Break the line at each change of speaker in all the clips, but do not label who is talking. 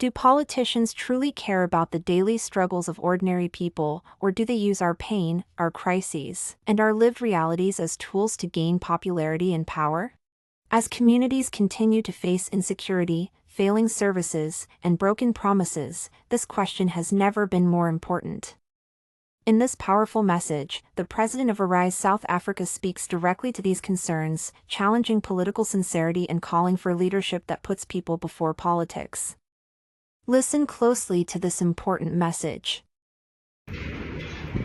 Do politicians truly care about the daily struggles of ordinary people, or do they use our pain, our crises, and our lived realities as tools to gain popularity and power? As communities continue to face insecurity, failing services, and broken promises, this question has never been more important. In this powerful message, the president of Arise South Africa speaks directly to these concerns, challenging political sincerity and calling for leadership that puts people before politics. Listen closely to this important message.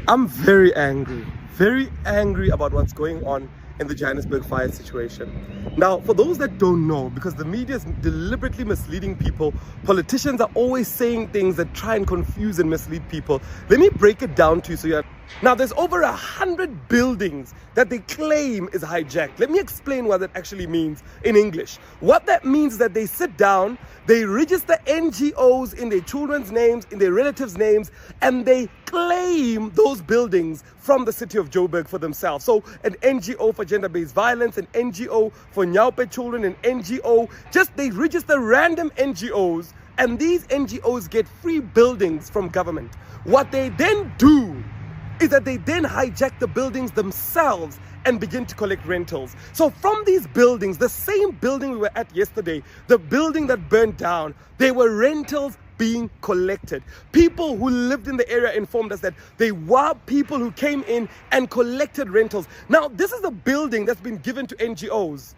I'm very angry about what's going on in the Johannesburg fire situation. Now, for those that don't know, because the media is deliberately misleading people, politicians are always saying things that try and confuse and mislead people. Let me break it down to you so now, there's over 100 buildings that they claim is hijacked. Let me explain what that actually means in English. What that means is that they sit down, they register NGOs in their children's names, in their relatives' names, and they claim those buildings from the city of Joburg for themselves. So an NGO for gender-based violence, an NGO for Nyaupe children, an NGO, they register random NGOs, and these NGOs get free buildings from government. What they then do is that they then hijack the buildings themselves and begin to collect rentals. So from these buildings, the same building we were at yesterday, the building that burned down, there were rentals being collected. People who lived in the area informed us that they were people who came in and collected rentals. Now, this is a building that's been given to NGOs.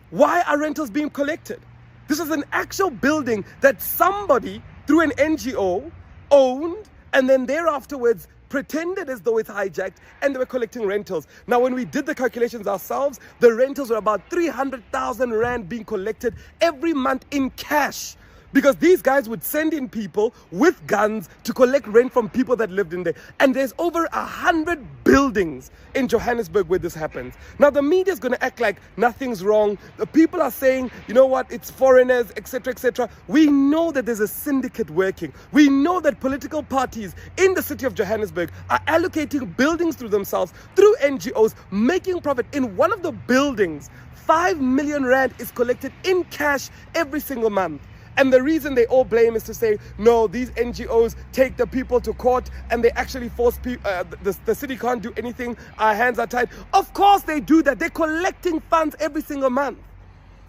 Why are rentals being collected? This is an actual building that somebody through an NGO owned, and then thereafterwards pretended as though it's hijacked, and they were collecting rentals. Now, when we did the calculations ourselves, the rentals were about 300,000 rand being collected every month in cash, because these guys would send in people with guns to collect rent from people that lived in there. And there's over 100 buildings in Johannesburg where this happens. Now, the media is going to act like nothing's wrong. The people are saying, you know what, it's foreigners, etc., etc. We know that there's a syndicate working. We know that political parties in the city of Johannesburg are allocating buildings to themselves through NGOs, making profit. In one of the buildings, 5 million rand is collected in cash every single month. And the reason they all blame is to say, no, these NGOs take the people to court and they actually force people, the city can't do anything, our hands are tied. Of course they do that. They're collecting funds every single month.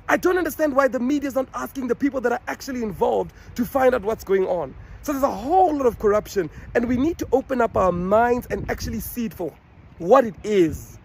I don't understand why the media is not asking the people that are actually involved to find out what's going on. So there's a whole lot of corruption, and we need to open up our minds and actually see it for what it is.